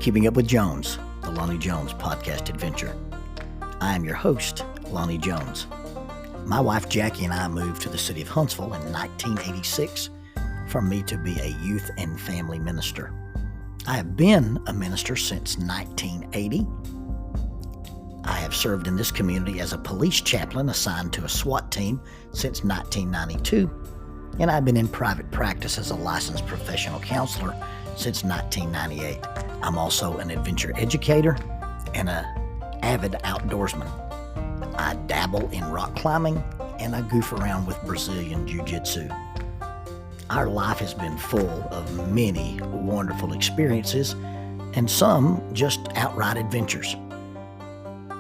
Keeping Up with Jones, the Lonnie Jones podcast adventure. I am your host, Lonnie Jones. My wife Jackie and I moved to the city of Huntsville in 1986 for me to be a youth and family minister. I have been a minister since 1980. I have served in this community as a police chaplain assigned to a SWAT team since 1992, and I've been in private practice as a licensed professional counselor since 1998. I'm also an adventure educator and an avid outdoorsman. I dabble in rock climbing and I goof around with Brazilian Jiu-Jitsu. Our life has been full of many wonderful experiences and some just outright adventures.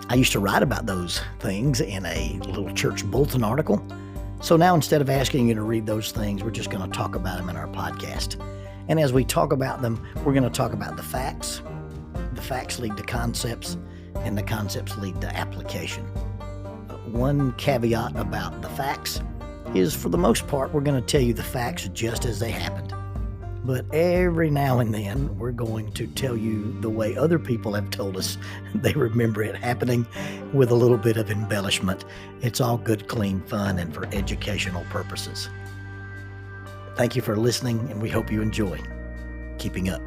I used to write about those things in a little church bulletin article. So now instead of asking you to read those things, we're just going to talk about them in our podcast. And as we talk about them, we're going to talk about the facts. The facts lead to concepts, and the concepts lead to application. One caveat about the facts is, for the most part, we're going to tell you the facts just as they happened. But every now and then, we're going to tell you the way other people have told us they remember it happening with a little bit of embellishment. It's all good, clean fun and for educational purposes. Thank you for listening, and we hope you enjoy Keeping Up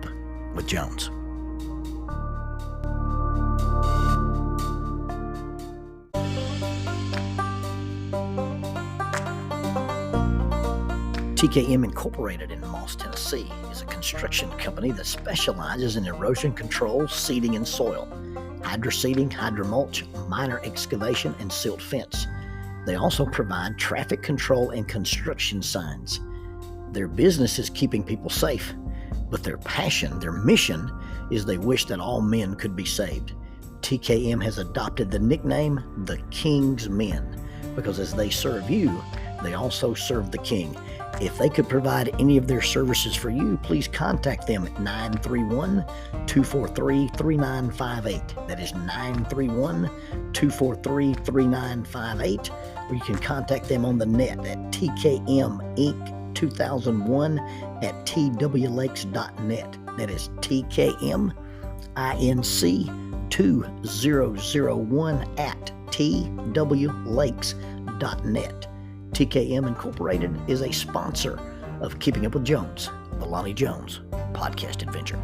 with Jones. TKM Incorporated in Moss, Tennessee is a construction company that specializes in erosion control, seeding, and soil, hydroseeding, hydromulch, minor excavation, and silt fence. They also provide traffic control and construction signs. Their business is keeping people safe, but their passion, their mission, is they wish that all men could be saved. TKM has adopted the nickname the King's Men because as they serve you, they also serve the King. If they could provide any of their services for you, please contact them at 931-243-3958. That is 931-243-3958. Or you can contact them on the net at tkminc2001@twlakes.net. That is tkminc2001@twlakes.net. TKM Incorporated is a sponsor of Keeping Up with Jones, the Lonnie Jones podcast adventure.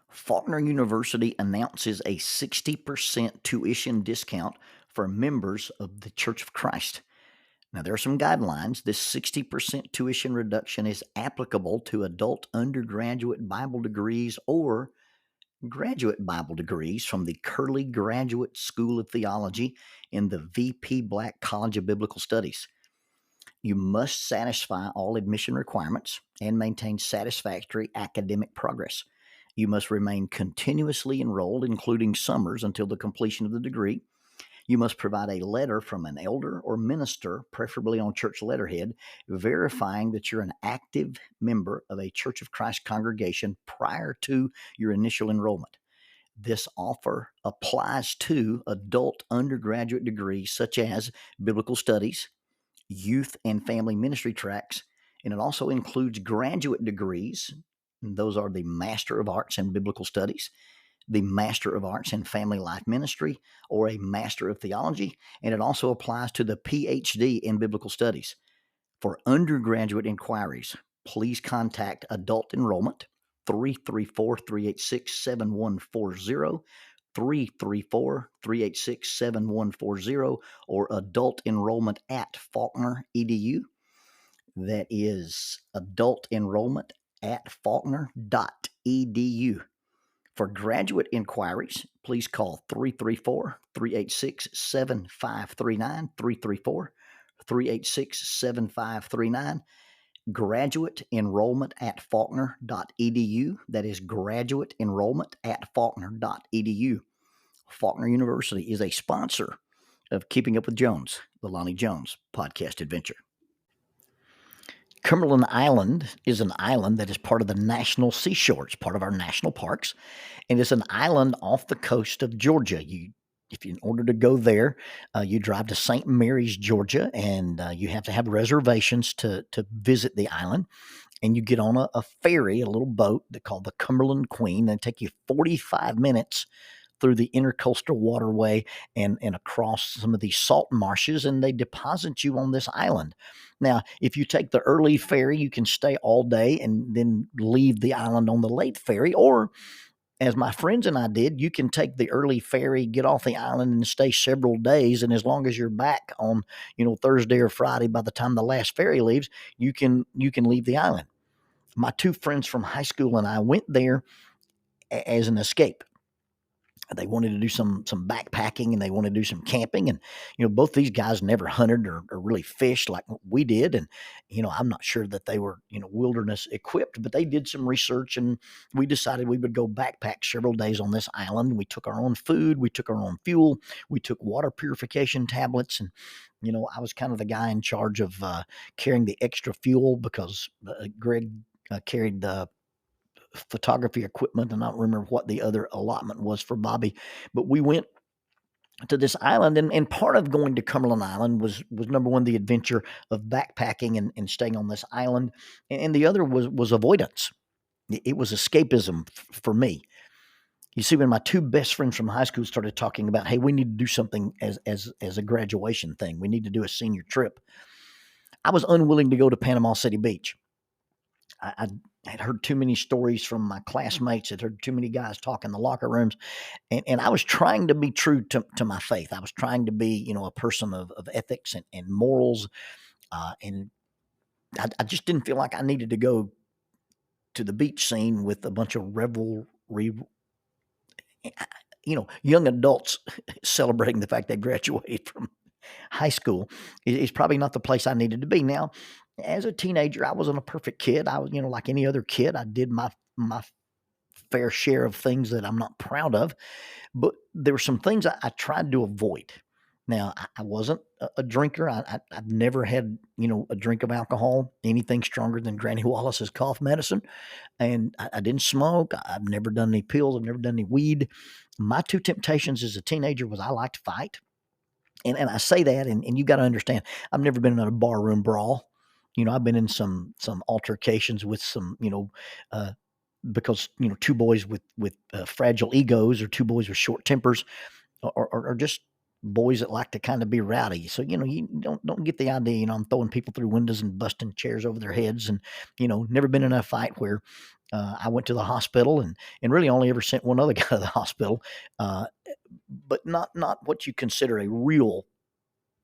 Faulkner University announces a 60% tuition discount for members of the Church of Christ. Now, there are some guidelines. This 60% tuition reduction is applicable to adult undergraduate Bible degrees or graduate Bible degrees from the Curley Graduate School of Theology in the VP Black College of Biblical Studies. You must satisfy all admission requirements and maintain satisfactory academic progress. You must remain continuously enrolled, including summers, until the completion of the degree. You must provide a letter from an elder or minister, preferably on church letterhead, verifying that you're an active member of a Church of Christ congregation prior to your initial enrollment. This offer applies to adult undergraduate degrees such as biblical studies, youth and family ministry tracks, and it also includes graduate degrees. Those are the Master of Arts in Biblical Studies, the Master of Arts in Family Life Ministry, or a Master of Theology, and it also applies to the PhD in Biblical Studies. For undergraduate inquiries, please contact Adult Enrollment 334-386-7140, 334-386-7140, or Adult Enrollment at Faulkner edu. That is Adult Enrollment at faulkner.edu. For graduate inquiries, please call 334-386-7539, 334-386-7539. Graduate enrollment at faulkner.edu. That is graduate enrollment at faulkner.edu. Faulkner University is a sponsor of Keeping Up with Jones, the Lonnie Jones podcast adventure. Cumberland Island is an island that is part of the National Seashore. It's part of our national parks, and it's an island off the coast of Georgia. You if you, in order to go there, you drive to St. Mary's, Georgia, and you have to have reservations to visit the island. And you get on a ferry, a little boat they call the Cumberland Queen, and take you 45 minutes through the intercoastal waterway and across some of these salt marshes, and they deposit you on this island. Now, if you take the early ferry, you can stay all day and then leave the island on the late ferry, or as my friends and I did, you can take the early ferry, get off the island, and stay several days. And as long as you're back on, Thursday or Friday, by the time the last ferry leaves, you can leave the island. My two friends from high school and I went there as an escape. They wanted to do some backpacking and they wanted to do some camping. And both these guys never hunted or really fished like we did. And I'm not sure that they were wilderness equipped, but they did some research, and we decided we would go backpack several days on this island. We took our own food, we took our own fuel, we took water purification tablets. And I was kind of the guy in charge of carrying the extra fuel because Greg carried the photography equipment, and I don't remember what the other allotment was for Bobby. But we went to this island, and part of going to Cumberland Island was number one, the adventure of backpacking and staying on this island, and the other was avoidance. It was escapism for me. You see, when my two best friends from high school started talking about, hey, we need to do something as a graduation thing, we need to do a senior trip, I was unwilling to go to Panama City Beach. I had heard too many stories from my classmates, had heard too many guys talk in the locker rooms, and I was trying to be true to my faith. I was trying to be, a person of ethics and morals, and I just didn't feel like I needed to go to the beach scene with a bunch of revelry, young adults celebrating the fact they graduated from high school is probably not the place I needed to be. Now, as a teenager, I wasn't a perfect kid. I was, like any other kid, I did my fair share of things that I'm not proud of, but there were some things I tried to avoid. Now, I wasn't a drinker. I've never had, a drink of alcohol, anything stronger than Granny Wallace's cough medicine. And I didn't smoke. I've never done any pills. I've never done any weed. My two temptations as a teenager was I liked to fight. And I say that, and you got to understand, I've never been in a barroom brawl. I've been in some altercations with some, because two boys with fragile egos, or two boys with short tempers, or just boys that like to kind of be rowdy. So you don't get the idea. I'm throwing people through windows and busting chairs over their heads, and never been in a fight where I went to the hospital, and really only ever sent one other guy to the hospital. But not what you consider a real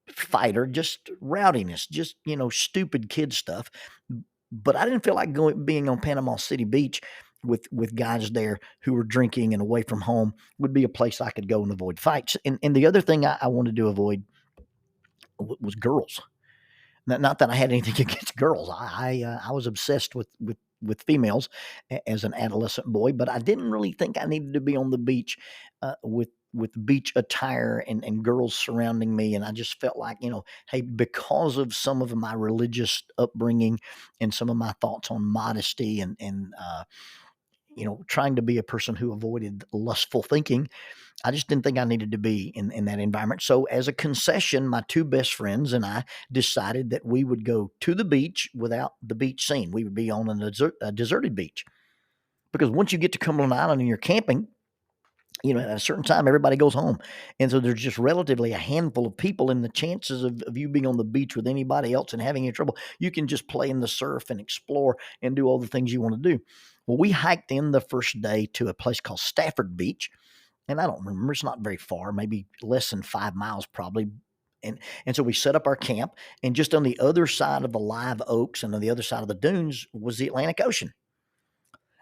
fighter, just rowdiness, just stupid kid stuff. But I didn't feel like being on Panama City Beach with guys there who were drinking and away from home would be a place I could go and avoid fights. And the other thing I wanted to avoid was girls. Not that I had anything against girls. I was obsessed with females as an adolescent boy, but I didn't really think I needed to be on the beach with beach attire and girls surrounding me. And I just felt like, hey, because of some of my religious upbringing and some of my thoughts on modesty and trying to be a person who avoided lustful thinking, I just didn't think I needed to be in that environment. So as a concession, my two best friends and I decided that we would go to the beach without the beach scene. We would be on a deserted beach. Because once you get to Cumberland Island and you're camping, at a certain time, everybody goes home. And so there's just relatively a handful of people, and the chances of you being on the beach with anybody else and having any trouble, you can just play in the surf and explore and do all the things you want to do. Well, we hiked in the first day to a place called Stafford Beach. And I don't remember, it's not very far, maybe less than 5 miles probably. And so we set up our camp, and just on the other side of the live oaks and on the other side of the dunes was the Atlantic Ocean.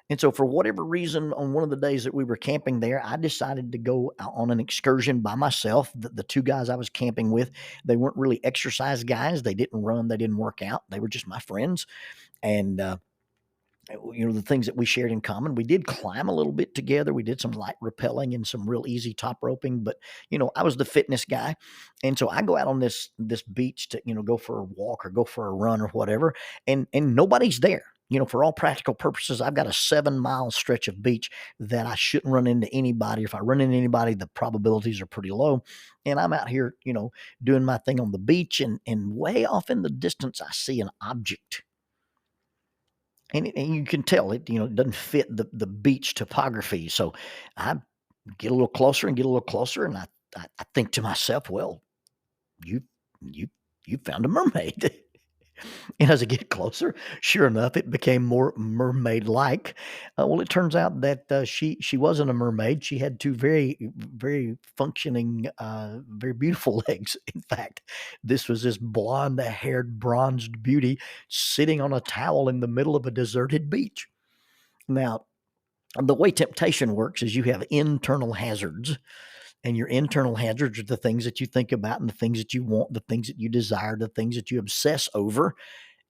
And so for whatever reason, on one of the days that we were camping there, I decided to go out on an excursion by myself. The two guys I was camping with, they weren't really exercise guys. They didn't run. They didn't work out. They were just my friends. And, the things that we shared in common, we did climb a little bit together. We did some light rappelling and some real easy top roping, but, I was the fitness guy. And so I go out on this beach to, go for a walk or go for a run or whatever. And nobody's there. For all practical purposes, I've got a 7-mile stretch of beach that I shouldn't run into anybody. If I run into anybody, the probabilities are pretty low. And I'm out here, doing my thing on the beach, and way off in the distance, I see an object. And you can tell it, it doesn't fit the beach topography. So I get a little closer and get a little closer, and I think to myself, well, you you you found a mermaid. And as I get closer, sure enough, it became more mermaid-like. Well, it turns out that she wasn't a mermaid. She had two very, very functioning, very beautiful legs. In fact, this was this blonde-haired, bronzed beauty sitting on a towel in the middle of a deserted beach. Now, the way temptation works is you have internal hazards, and your internal hazards are the things that you think about and the things that you want, the things that you desire, the things that you obsess over.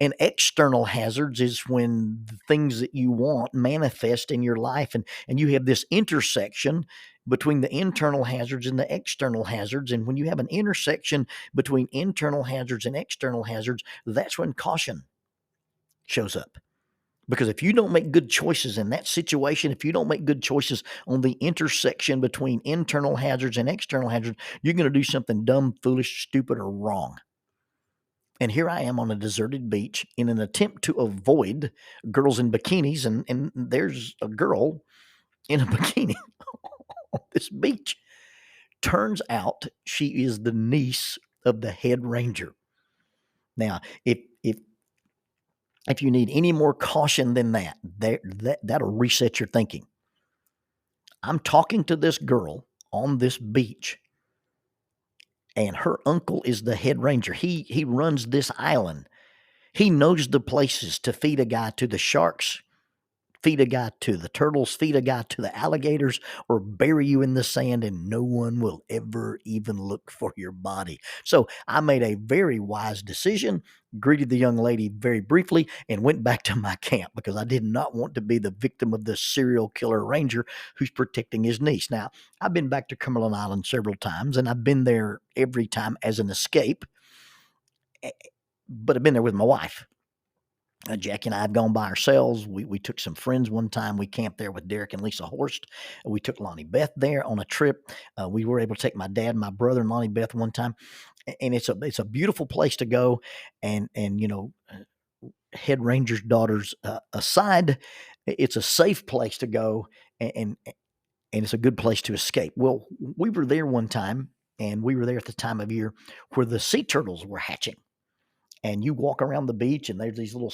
And external hazards is when the things that you want manifest in your life. And you have this intersection between the internal hazards and the external hazards. And when you have an intersection between internal hazards and external hazards, that's when caution shows up. Because if you don't make good choices in that situation, if you don't make good choices on the intersection between internal hazards and external hazards, you're going to do something dumb, foolish, stupid, or wrong. And here I am on a deserted beach in an attempt to avoid girls in bikinis, and there's a girl in a bikini on this beach. Turns out she is the niece of the head ranger. Now, if you need any more caution than that'll reset your thinking. I'm talking to this girl on this beach, and her uncle is the head ranger. He runs this island. He knows the places to feed a guy to the sharks, feed a guy to the turtles, feed a guy to the alligators, or bury you in the sand, and no one will ever even look for your body. So I made a very wise decision, greeted the young lady very briefly, and went back to my camp because I did not want to be the victim of the serial killer ranger who's protecting his niece. Now, I've been back to Cumberland Island several times, and I've been there every time as an escape, but I've been there with my wife. Jackie and I have gone by ourselves. We took some friends one time. We camped there with Derek and Lisa Horst. We took Lonnie Beth there on a trip. We were able to take my dad, my brother, and Lonnie Beth one time. And it's a beautiful place to go. And head ranger's daughters aside, it's a safe place to go, and it's a good place to escape. Well, we were there one time, and we were there at the time of year where the sea turtles were hatching. And you walk around the beach, and there's these little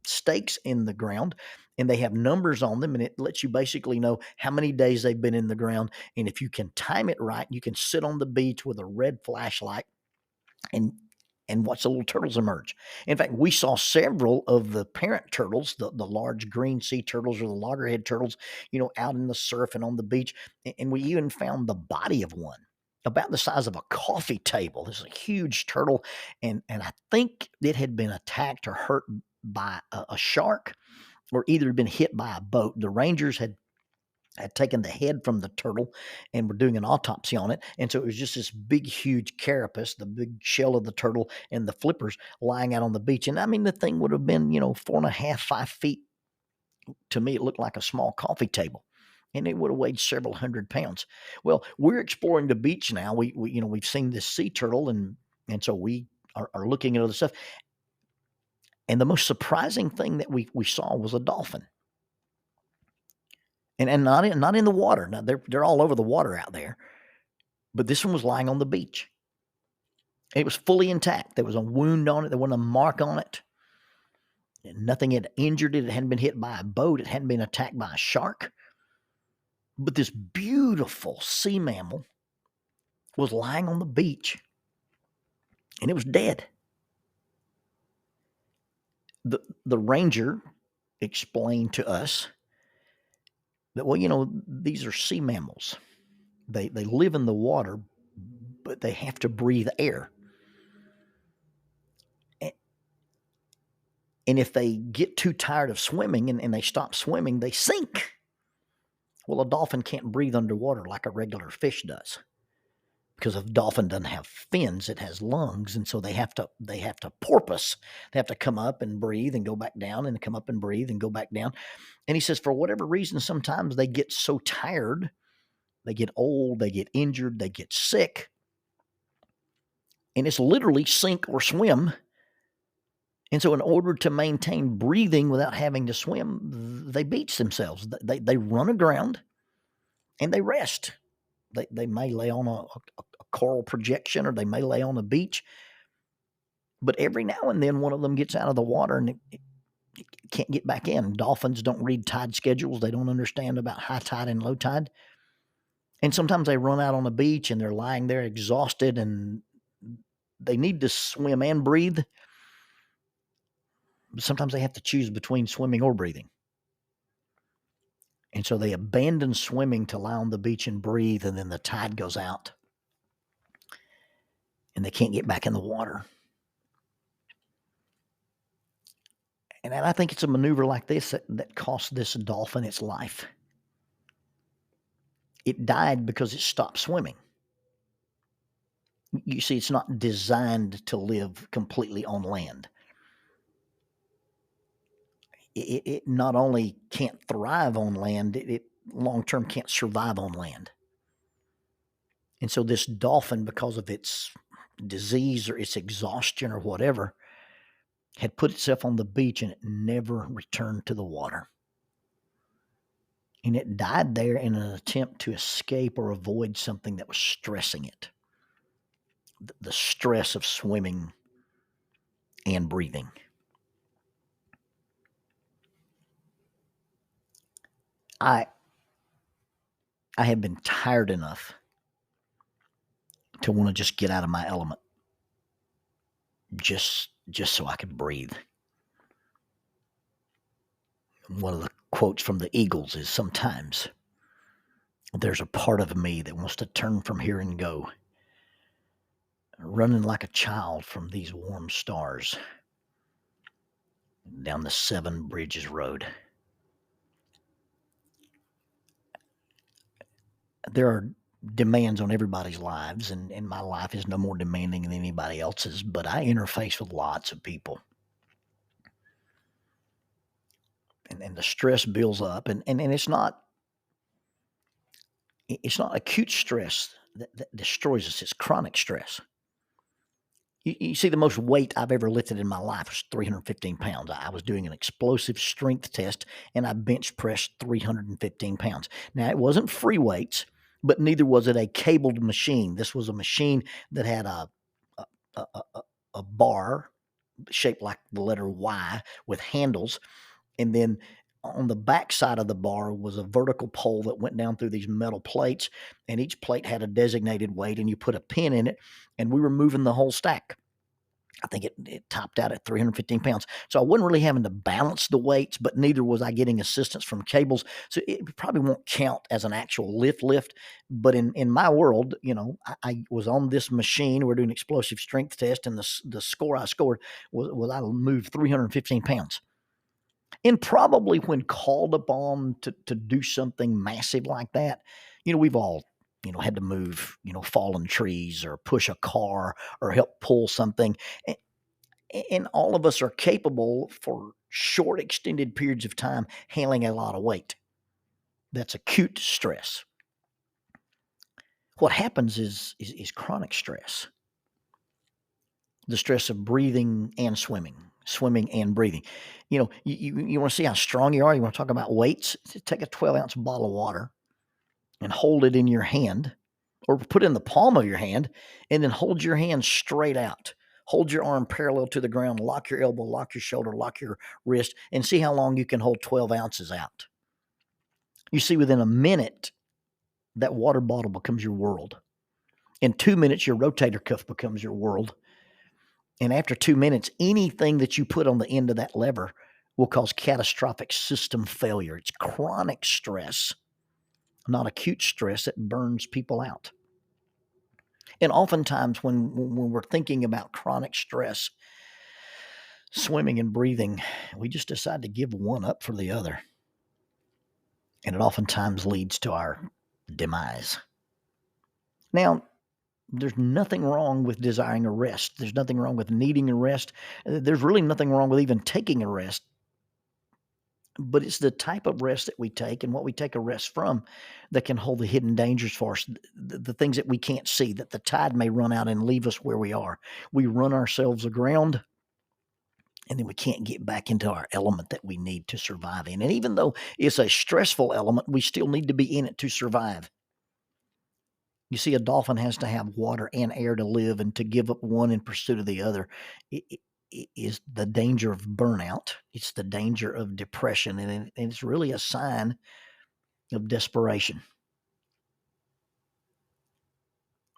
stakes in the ground, and they have numbers on them, and it lets you basically know how many days they've been in the ground. And if you can time it right, you can sit on the beach with a red flashlight and watch the little turtles emerge. In fact, we saw several of the parent turtles, the large green sea turtles or the loggerhead turtles, out in the surf and on the beach. And we even found the body of one about the size of a coffee table. This is a huge turtle, and I think it had been attacked or hurt by a shark, or either been hit by a boat. The rangers had taken the head from the turtle and were doing an autopsy on it, and so it was just this big, huge carapace, the big shell of the turtle, and the flippers lying out on the beach. And I mean, the thing would have been 4.5, 5 feet. To me, it looked like a small coffee table. And it would have weighed several hundred pounds. Well, we're exploring the beach now. We've seen this sea turtle, and so we are looking at other stuff. And the most surprising thing that we saw was a dolphin, and not in the water. Now they're all over the water out there, but this one was lying on the beach. It was fully intact. There was a wound on it. There wasn't a mark on it. And nothing had injured it. It hadn't been hit by a boat. It hadn't been attacked by a shark. But this beautiful sea mammal was lying on the beach, and it was dead. The ranger explained to us that, these are sea mammals. They live in the water, but they have to breathe air. And if they get too tired of swimming and they stop swimming, they sink. Well, a dolphin can't breathe underwater like a regular fish does. because a dolphin doesn't have fins, it has lungs, and so they have to porpoise. They have to come up and breathe and go back down and come up and breathe and go back down. And he says for whatever reason, sometimes they get so tired, they get old, they get injured, they get sick, and it's literally sink or swim. And so in order to maintain breathing without having to swim, they beach themselves. They run aground and they rest. They may lay on a coral projection, or they may lay on a beach. But every now and then one of them gets out of the water and it can't get back in. Dolphins don't read tide schedules. They don't understand about high tide and low tide. And sometimes they run out on the beach and they're lying there exhausted and they need to swim and breathe. But sometimes they have to choose between swimming or breathing. And so they abandon swimming to lie on the beach and breathe, and then the tide goes out and they can't get back in the water. And I think it's a maneuver like this that cost this dolphin its life. It died because it stopped swimming. You see, it's not designed to live completely on land. It not only can't thrive on land, it long-term can't survive on land. And so this dolphin, because of its disease or its exhaustion or whatever, had put itself on the beach and it never returned to the water. And it died there in an attempt to escape or avoid something that was stressing it. The stress of swimming and breathing. I have been tired enough to want to just get out of my element, just so I could breathe. One of the quotes from the Eagles is, sometimes there's a part of me that wants to turn from here and go, running like a child from these warm stars down the 7 Bridges Road. There are demands on everybody's lives, and my life is no more demanding than anybody else's, but I interface with lots of people. And the stress builds up, and it's not acute stress that destroys us, it's chronic stress. You see, the most weight I've ever lifted in my life was 315 pounds. I was doing an explosive strength test, and I bench pressed 315 pounds. Now, it wasn't free weights, but neither was it a cabled machine. This was a machine that had a bar shaped like the letter Y with handles, and then on the back side of the bar was a vertical pole that went down through these metal plates, and each plate had a designated weight, and you put a pin in it, and we were moving the whole stack. I think it topped out at 315 pounds. So I wasn't really having to balance the weights, but neither was I getting assistance from cables. So it probably won't count as an actual lift. But in my world, I was on this machine. We're doing an explosive strength test, and the score I scored was I moved 315 pounds. And probably when called upon to do something massive like that, we've all, had to move, fallen trees or push a car or help pull something. And all of us are capable for short, extended periods of time handling a lot of weight. That's acute stress. What happens is chronic stress. The stress of breathing and swimming and breathing. You want to see how strong you are? You want to talk about weights? Take a 12-ounce bottle of water and hold it in your hand, or put it in the palm of your hand, and then hold your hand straight out. Hold your arm parallel to the ground, lock your elbow, lock your shoulder, lock your wrist, and see how long you can hold 12 ounces out. You see, within a minute, that water bottle becomes your world. In 2 minutes, your rotator cuff becomes your world. And after 2 minutes, anything that you put on the end of that lever will cause catastrophic system failure. It's chronic stress, not acute stress, that burns people out. And oftentimes when we're thinking about chronic stress, swimming and breathing, we just decide to give one up for the other. And it oftentimes leads to our demise. Now, There's nothing wrong with desiring a rest. There's nothing wrong with needing a rest. There's really nothing wrong with even taking a rest. But it's the type of rest that we take and what we take a rest from that can hold the hidden dangers for us, the things that we can't see, that the tide may run out and leave us where we are. We run ourselves aground, and then we can't get back into our element that we need to survive in. And even though it's a stressful element, we still need to be in it to survive. You see, a dolphin has to have water and air to live, and to give up one in pursuit of the other is the danger of burnout. It's the danger of depression, and it's really a sign of desperation.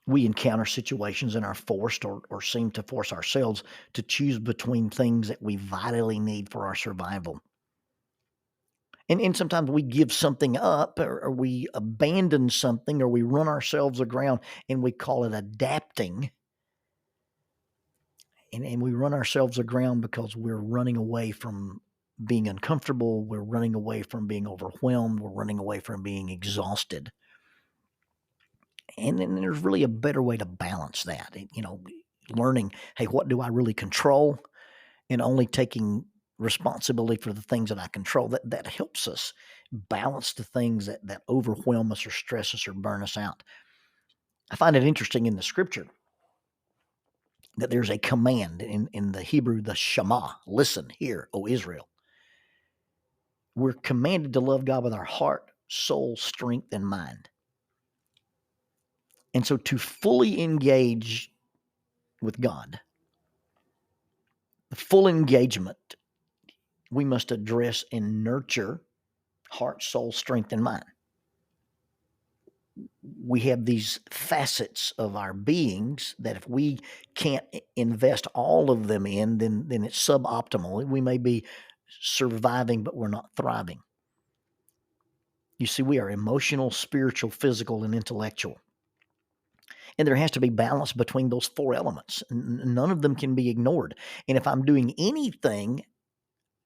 We encounter situations and are forced or seem to force ourselves to choose between things that we vitally need for our survival. And sometimes we give something up, or we abandon something, or we run ourselves aground, and we call it adapting. And we run ourselves aground because we're running away from being uncomfortable. We're running away from being overwhelmed. We're running away from being exhausted. And then there's really a better way to balance that. Learning, hey, what do I really control? And only taking responsibility for the things that I control. That helps us balance the things that overwhelm us or stress us or burn us out. I find it interesting in the scripture that there's a command in the Hebrew, the Shema. Listen, hear, O Israel. We're commanded to love God with our heart, soul, strength, and mind. And so to fully engage with God, the full engagement, we must address and nurture heart, soul, strength, and mind. We have these facets of our beings that if we can't invest all of them in, then it's suboptimal. We may be surviving, but we're not thriving. You see, we are emotional, spiritual, physical, and intellectual. And there has to be balance between those four elements. None of them can be ignored. And if I'm doing anything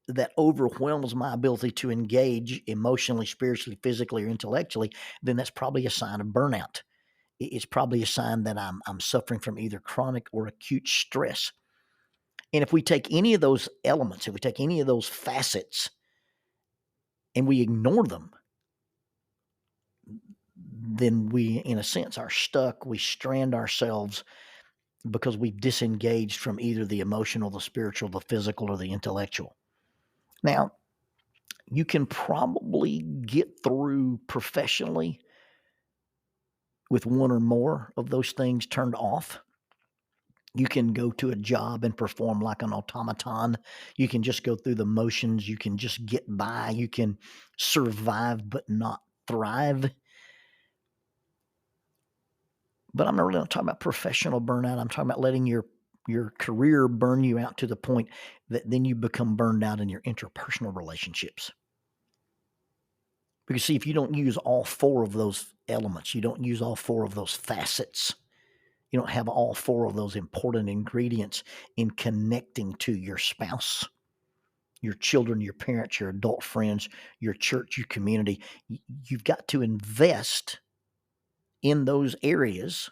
that overwhelms my ability to engage emotionally, spiritually, physically, or intellectually, then that's probably a sign of burnout. It's probably a sign that I'm suffering from either chronic or acute stress. And if we take any of those elements, if we take any of those facets and we ignore them, then we, in a sense, are stuck. We strand ourselves because we've disengaged from either the emotional, the spiritual, the physical, or the intellectual. Now, you can probably get through professionally with one or more of those things turned off. You can go to a job and perform like an automaton. You can just go through the motions. You can just get by. You can survive but not thrive. But I'm not really talking about professional burnout. I'm talking about letting your career burn you out to the point that then you become burned out in your interpersonal relationships. Because see, if you don't use all four of those elements, you don't use all four of those facets, you don't have all four of those important ingredients in connecting to your spouse, your children, your parents, your adult friends, your church, your community. You've got to invest in those areas.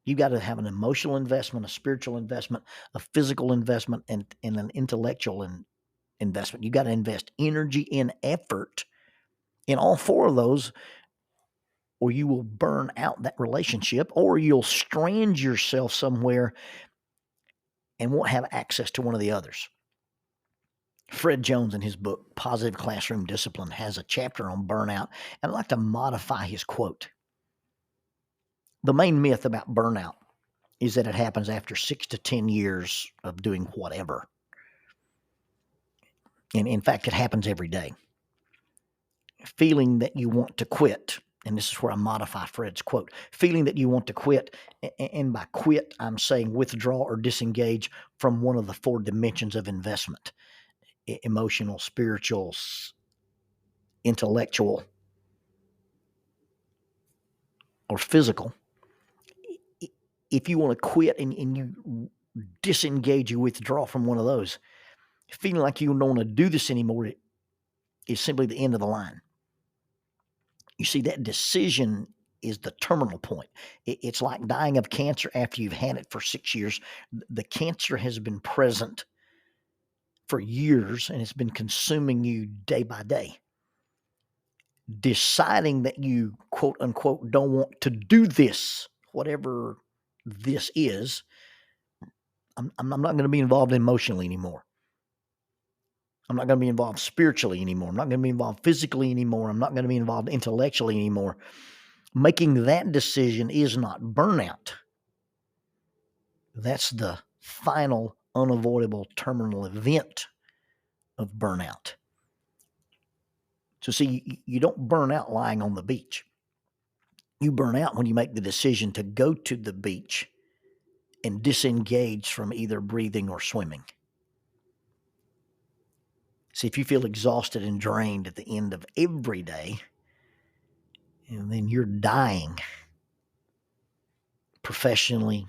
You've got to have an emotional investment, a spiritual investment, a physical investment, and an intellectual investment. You've got to invest energy and effort in all four of those, or you will burn out that relationship, or you'll strand yourself somewhere and won't have access to one of the others. Fred Jones, in his book, Positive Classroom Discipline, has a chapter on burnout, and I'd like to modify his quote. The main myth about burnout is that it happens after 6 to 10 years of doing whatever. And in fact, it happens every day. Feeling that you want to quit, and this is where I modify Fred's quote, feeling that you want to quit, and by quit, I'm saying withdraw or disengage from one of the four dimensions of investment: emotional, spiritual, intellectual, or physical. If you want to quit and you disengage, you withdraw from one of those, feeling like you don't want to do this anymore is simply the end of the line. You see, that decision is the terminal point. It's like dying of cancer after you've had it for 6 years. The cancer has been present for years, and it's been consuming you day by day. Deciding that you, quote unquote, don't want to do this, whatever this is, I'm not going to be involved emotionally anymore. I'm not going to be involved spiritually anymore. I'm not going to be involved physically anymore. I'm not going to be involved intellectually anymore. Making that decision is not burnout. That's the final, unavoidable terminal event of burnout. So see, you don't burn out lying on the beach. You burn out when you make the decision to go to the beach and disengage from either breathing or swimming. See, if you feel exhausted and drained at the end of every day, and then you're dying professionally,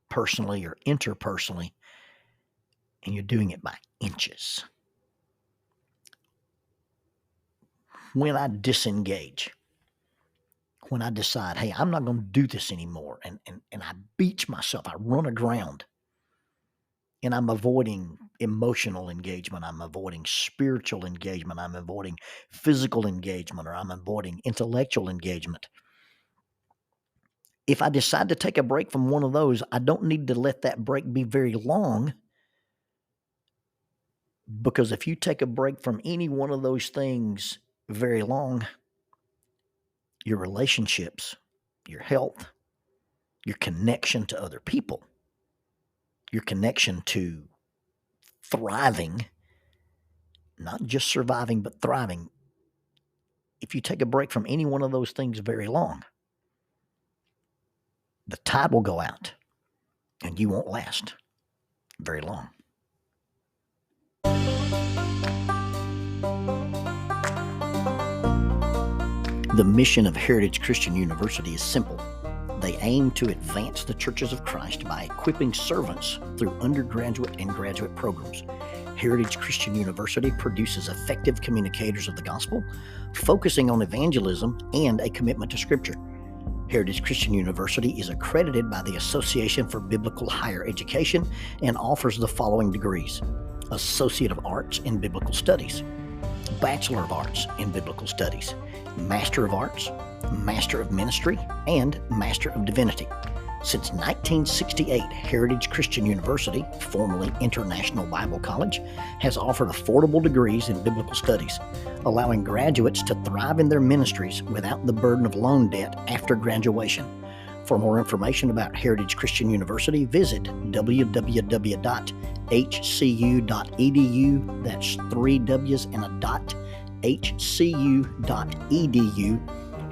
personally, or interpersonally, and you're doing it by inches. When I disengage, when I decide, hey, I'm not going to do this anymore, and I beach myself, I run aground, and I'm avoiding emotional engagement, I'm avoiding spiritual engagement, I'm avoiding physical engagement, or I'm avoiding intellectual engagement. If I decide to take a break from one of those, I don't need to let that break be very long, because if you take a break from any one of those things very long, your relationships, your health, your connection to other people, your connection to thriving, not just surviving, but thriving. If you take a break from any one of those things very long, the tide will go out and you won't last very long. The mission of Heritage Christian University is simple. They aim to advance the churches of Christ by equipping servants through undergraduate and graduate programs. Heritage Christian University produces effective communicators of the gospel, focusing on evangelism and a commitment to Scripture. Heritage Christian University is accredited by the Association for Biblical Higher Education and offers the following degrees: Associate of Arts in Biblical Studies, Bachelor of Arts in Biblical Studies, Master of Arts, Master of Ministry, and Master of Divinity. Since 1968, Heritage Christian University, formerly International Bible College, has offered affordable degrees in biblical studies, allowing graduates to thrive in their ministries without the burden of loan debt after graduation. For more information about Heritage Christian University, visit www.hcu.edu. That's 3 W's and a dot. hcu.edu.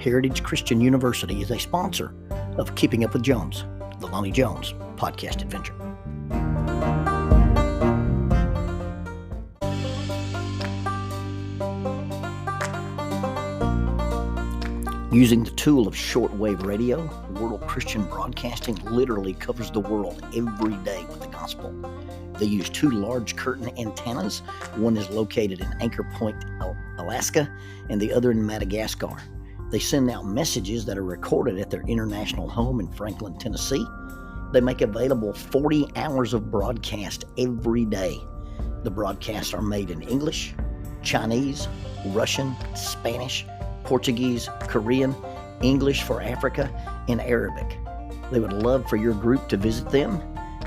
Heritage Christian University is a sponsor of Keeping Up with Jones, the Lonnie Jones podcast adventure. Using the tool of shortwave radio, World Christian Broadcasting literally covers the world every day with the gospel. They use 2 large curtain antennas. One is located in Anchor Point, Alaska, and the other in Madagascar. They send out messages that are recorded at their international home in Franklin, Tennessee. They make available 40 hours of broadcast every day. The broadcasts are made in English, Chinese, Russian, Spanish, Portuguese, Korean, English for Africa, and Arabic. They would love for your group to visit them.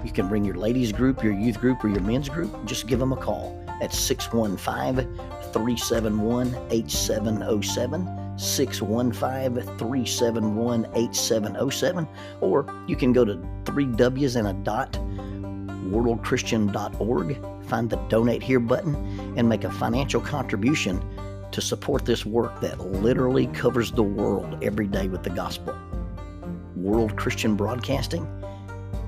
You can bring your ladies group, your youth group, or your men's group. Just give them a call at 615-371-8707, 615-371-8707, or you can go to 3 W's and a dot, worldchristian.org, find the Donate Here button, and make a financial contribution to support this work that literally covers the world every day with the gospel. World Christian Broadcasting,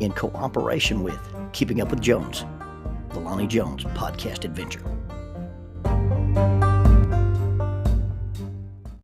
in cooperation with Keeping Up with Jones, the Lonnie Jones podcast adventure.